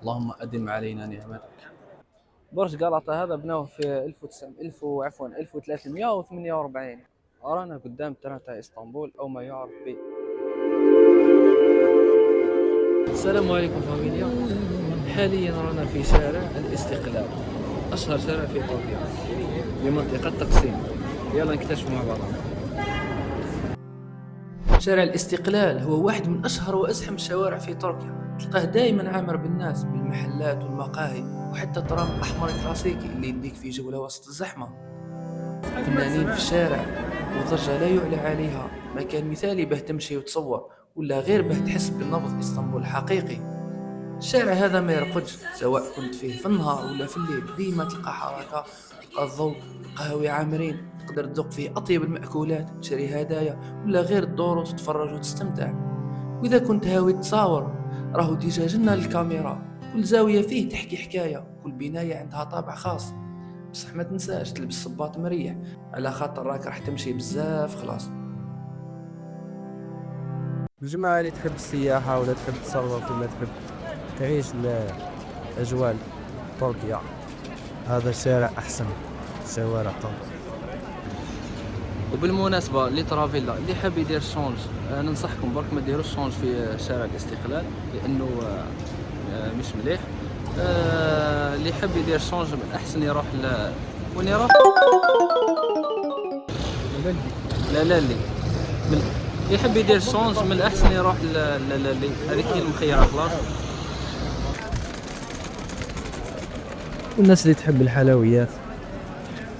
اللهم أدم علينا نعمتك. برج غلطة هذا بنوه في 1348. أرانا قدام ترى اسطنبول أو ما يعرف ب. السلام عليكم فاميليا. حاليا رانا في شارع الاستقلال، أشهر شارع في طوكيو بمنطقة تقسيم. يلا نكتشف مع بعضنا. شارع الاستقلال هو واحد من أشهر وأزحم الشوارع في تركيا، تلقاه دائما عامر بالناس بالمحلات والمقاهي وحتى الترام الأحمر الكلاسيكي اللي يديك في جولة وسط الزحمة. فنانين في الشارع وضجة لا يعلى عليها، مكان مثالي باه تمشي وتصور ولا غير باه تحس بنبض اسطنبول الحقيقي. الشارع هذا ما يرقدش، سواء كنت فيه في النهار ولا في الليل، ديما تلقى حركة، تلقى الضوء، القهاوي عامرين، تقدر تذوق فيه أطيب المأكولات، تشري هدايا ولا غير تدور وتتفرج وتستمتع. وإذا كنت هاوي تصاور، راهو ديجا جنة للكاميرا، كل زاوية فيه تحكي حكاية، كل بناية عندها طابع خاص. بصح ما تنساش تلبس صباط مريح، على خاطر راك راح تمشي بزاف خلاص. الجماعة اللي تحب السياحة ولا تحب تصرف ولا تحب تعيش أجواء تركيا، هذا الشارع أحسن شوارع تركيا. وبالمناسبة اللي ترافيلا اللي حاب يدير شونج، ننصحكم برك ما ديروش شونج في شارع الاستقلال لأنه مش مليح. اللي يحب يدير شونج من الأحسن يروح وين يروح؟ لا اللي يحب يدير شونج من الأحسن يروح للي هذيك هي المخيرة خلاص. والناس اللي تحب الحلويات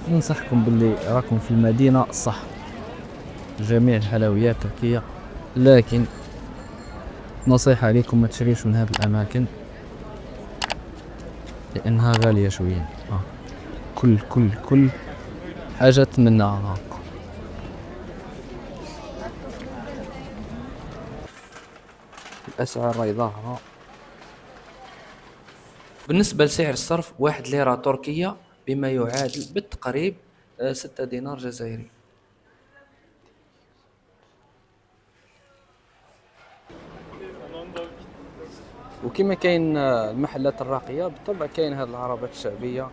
ننصحكم باللي راكم في المدينة الصح، جميع الحلويات تركية، لكن نصيحة عليكم ما تشريش من هذه الأماكن لأنها غالية شوية. كل حاجة منها الأسعار راهي ظاهرة. بالنسبة لسعر الصرف 1 ليرة تركية بما يعادل بالتقريب 6 دينار جزائري. وكما كاين المحلات الراقية بالطبع كاين هذه العربات الشعبية،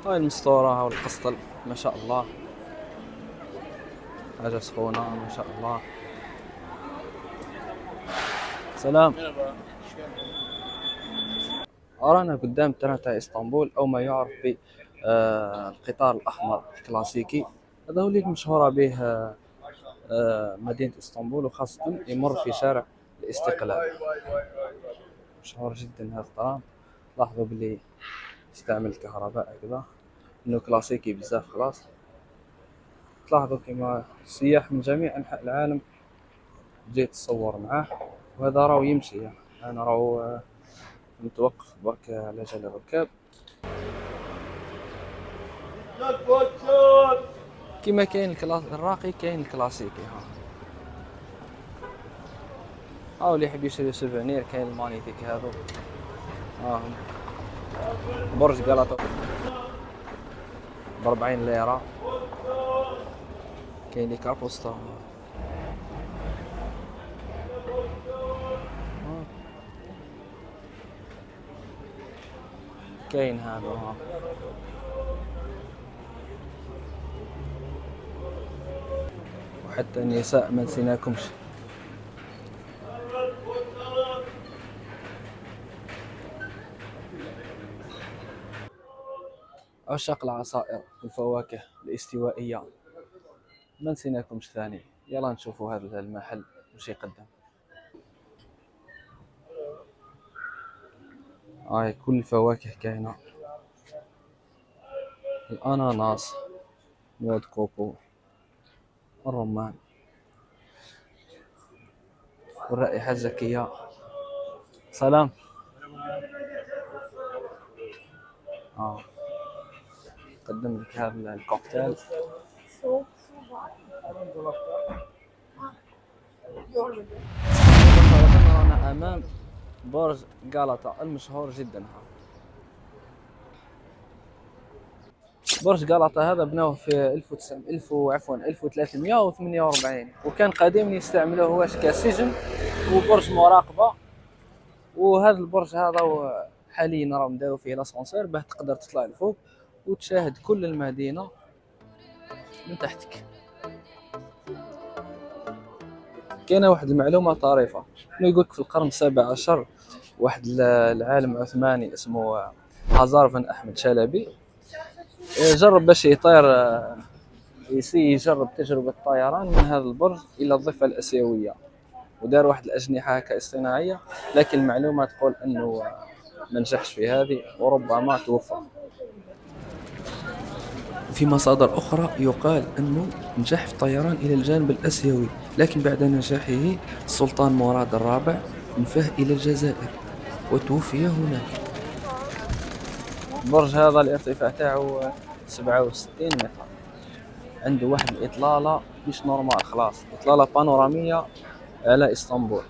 هاي المستورة هاي القسطل ما شاء الله، حاجة سخونة ما شاء الله. سلام. أرانا قدام ترى اسطنبول أو ما يعرف بالقطار الأحمر الكلاسيكي. هذا هو اللي مشهورة به مدينة اسطنبول، وخاصة يمر في شارع الاستقلال. مشهور جدا هذا الترام، لاحظوا باللي يستعمل الكهرباء هكذا، انه كلاسيكي بزاف خلاص. تلاحظوا كما سياح من جميع انحاء العالم جيت تصور معاه. وهذا راهو يمشي، يعني انا راهو متوقف برك على جال الركاب. كما كاين الراقي كاين الكلاسيكي. ها اللي يحب يشري سوفونير كاين المانيتيك هذو. برج غلطة ب40 ليرة، كاين لي كاربوستا. كاين هذا وحتى النساء ما نسيناكمش. عشاق العصائر والفواكه الاستوائية ما نسيناكمش ثاني. يلا نشوفوا هذا المحل وش يقدم. هاي كل الفواكه كاينة، الأناناس، نواد كوكو، الرمان، والرائحة الزكية. سلام. قدم لك هذا الكوكتيل. رانا أمام برج غلطة المشهور جدا. برج غلطة هذا بنوه في 1348، وكان قديما يستعملوه واش كسجن وبرج مراقبه. وهذا البرج هذا هو حاليا راهم داو فيه لاسانسير باه تقدر تطلع لفوق وتشاهد كل المدينه من تحتك. كاينه واحد المعلومه طريفه، انه يقولك في القرن السابع عشر واحد العالم عثماني اسمه هازار بن احمد شلبي جرب باش يطير، يجرب تجربه الطيران من هذا البرج الى الضفه الاسيويه، ودار واحد الاجنحه هكا اصطناعيه، لكن المعلومه تقول انه ما نجحش في هذه وربما توفى. في مصادر أخرى يقال أنه نجح في الطيران إلى الجانب الآسيوي، لكن بعد نجاحه السلطان مراد الرابع نفاه إلى الجزائر وتوفي هناك. البرج هذا الارتفاع تاعو 67 متر، عنده واحد الاطلاله مش نورمال، خلاص اطلاله بانوراميه على اسطنبول.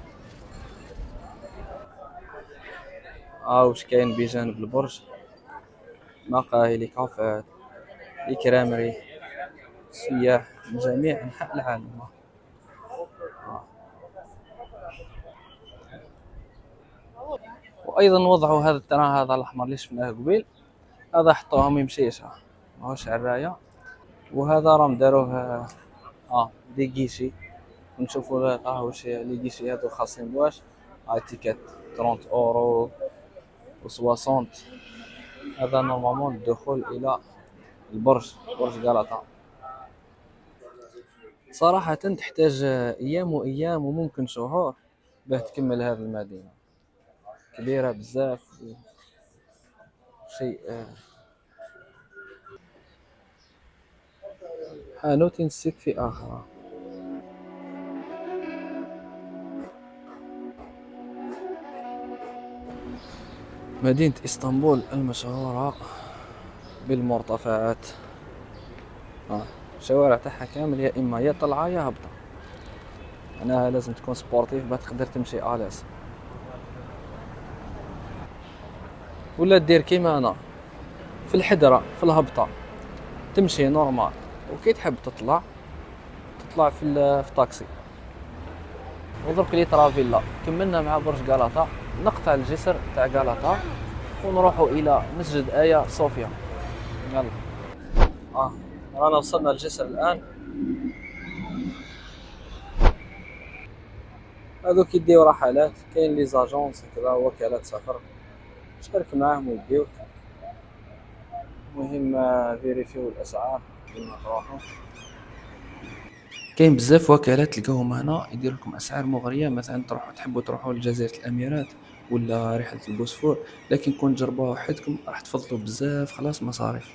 واش كاين بجانب البرج؟ مقاهي لكافيهات لكرامري، سياح من جميع انحاء العالم. وايضا وضعوا هذا التران هذا الاحمر اللي شفناه قبيل، هذا حطوهم يمشيش ماهوش عرايه، وهذا راهم داروه دي كيشي، نشوفوا واش لي كيشي هادو خاصين بواش تيكات 30 اورو و 60. هذا نورمالمون الدخول الى البرج، برج غلطة. صراحة تحتاج ايام وايام وممكن شهور باه تكمل هذه المدينة، كبيرة بزاف شيء. حانوت سكفي اخرى. مدينة اسطنبول المشهورة بالمرتفعات، الشوارع تاعها كامل يا اما يا طلعة يا هبطة، معناها لازم تكون سبورتيف باش تقدر تمشي آلاس، ولا دير كيما انا في الحدرة في الهبطة تمشي نورمال، وكي تحب تطلع في طاكسي. ودرك لي ترافيلا كملنا مع برج غلطة، نقطع الجسر تاع غلطة ونروحوا الى مسجد آيا صوفيا. يلا رانا وصلنا الجسر الان. هذوك يديو رحلات، كاين لي زاجونس كذا وكالات سفر تشارك معاهم ويديوك، المهم فيريفيو الاسعار قبل ما تروحوا. كاين بزاف وكالات تلقاوهم هنا يدير لكم اسعار مغريه، مثلا تحبوا تروحوا لجزيره الاميرات ولا رحله البوسفور، لكن كون تجربوها وحدكم راح تفضلوا بزاف خلاص مصاريف.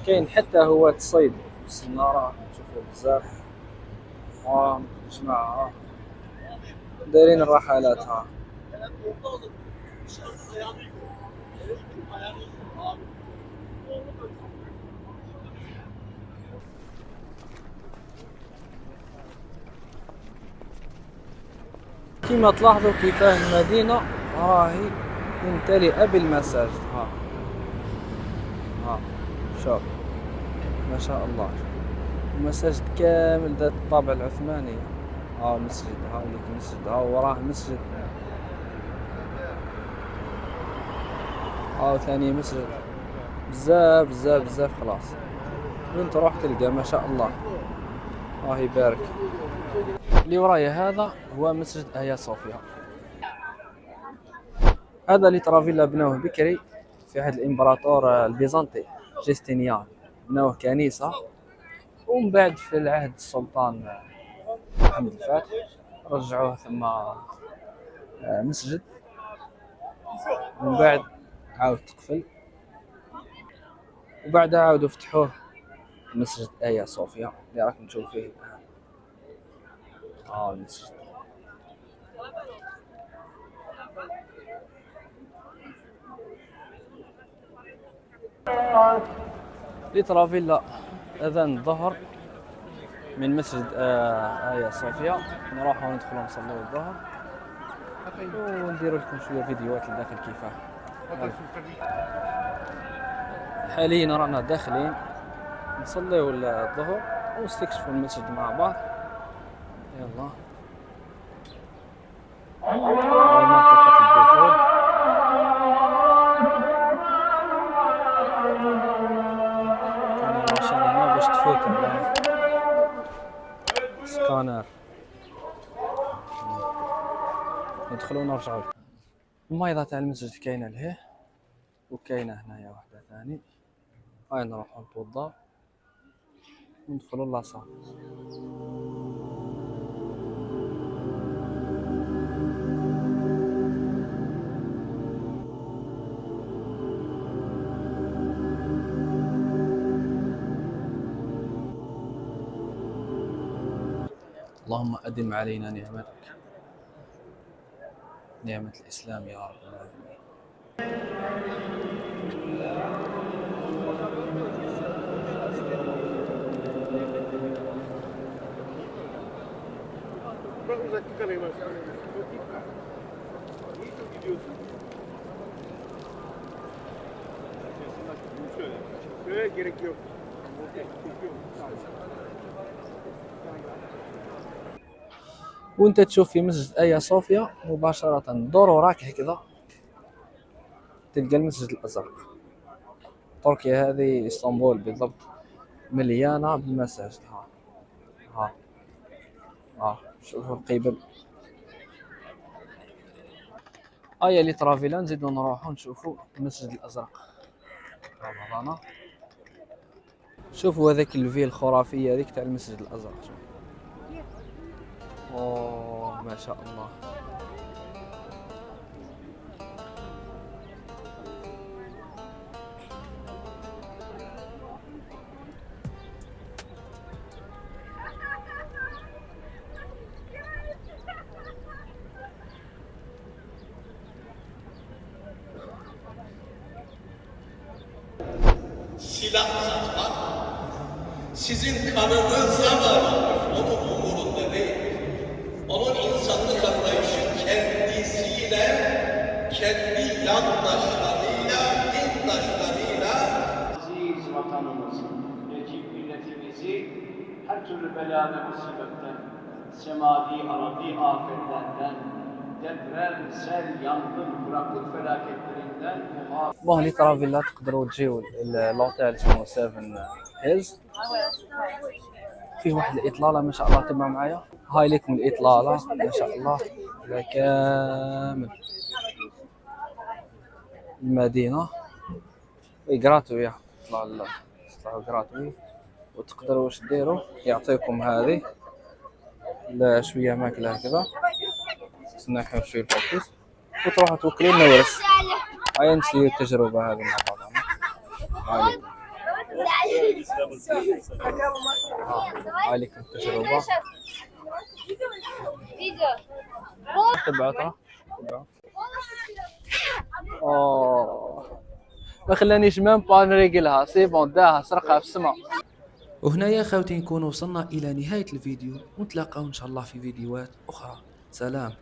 كاين حتى هو الصيد بالسناره تشوفوا بزاف جماعه دايرين الرحلات كما تلاحظوا كيفاه المدينة راهي ممتلئة بالمساجد. شوف ما شاء الله، المساجد كامل ذات الطابع العثماني. مسجد لك مسجد، وراه مسجد، ثاني مسجد، بزاف بزاف بزاف. خلاص وين تروح تلقى ما شاء الله، الله يبارك. اللي ورايا هذا هو مسجد آيا صوفيا، هذا اللي ترافيلا بناوه بكري في عهد الامبراطور البيزنطي جستينيان، بناوه كنيسة، ومن بعد في العهد السلطان محمد الفاتح رجعوه ثم مسجد، ومن بعد عاود تقفل، وبعدها عاودوا فتحوه مسجد آيا صوفيا اللي راكم تشوفوا فيه الآن. المسجد لترافيلا اذان الظهر من مسجد آيا صوفيا، نروحوا ندخلوا نصلوا الظهر ونديروا لكم شويه فيديوهات لداخل كيفاه. حاليا رانا داخلين نصليوا الظهر ونستكشفوا المسجد مع بعض. يلا هاي منطقة الدخول. كاين ماشين هنا باش تفوت على سكانر. ندخلو ونرجعو. المايضة تاع المسجد كاينة لهيه وكاينة هنايا وحدة ثاني. هاي نروحو نتوضاو وندخلو لاصال. اللهم أدم علينا نعمتك، نعمة الإسلام يا رب العالمين. Şöyle gerek yok. وانت تشوف في مسجد ايا صوفيا مباشرة دور وراك هكذا تلقى المسجد الازرق. تركيا هذه اسطنبول بالضبط مليانة بالمساجد. ها شوفوا القبل. هيا اللي ترافيلا نزيدو نروحو نشوفو المسجد الازرق. رمضان شوفوا هذاك الفي الخرافية هذيك تاع المسجد الازرق. اوه ما شاء الله. Silah satmak sizin kanınızla var. Onun umurunda değil. Onun insanlık anlayışı kendisiyle, kendi yandaşlarıyla, dindaşlarıyla Aziz vatanımızı, necip milletimizi her türlü bela ve musibetten, semavi, arabi afetlerden, deprem, sel, yangın, kuraklık felaketlerinden بون اللي ترافيلا تقدروا تجيو لوطيل اسمه 7 هيلز. فيه واحد الاطلاله ما شاء الله. تبع معايا هاي لكم الاطلاله ما شاء الله على كامل المدينه. جراتوي تطلعوا جراتوي وتقدروا واش ديروا يعطيكم هذه لا شويه ماكله هكذا. نحيو شويه الفوكس وتروحوا توكلوا النورس. هاي نسيو التجربة هذه مع بعضنا. هاي لك التجربة. تبعوا ترى تبعوا. اوه ما خلانيش ميم با نريقلها. سي بون داها سرقها في السما. وهنا يا خوتي نكون وصلنا إلى نهاية الفيديو، ونتلاقاو إن شاء الله في فيديوهات أخرى. سلام.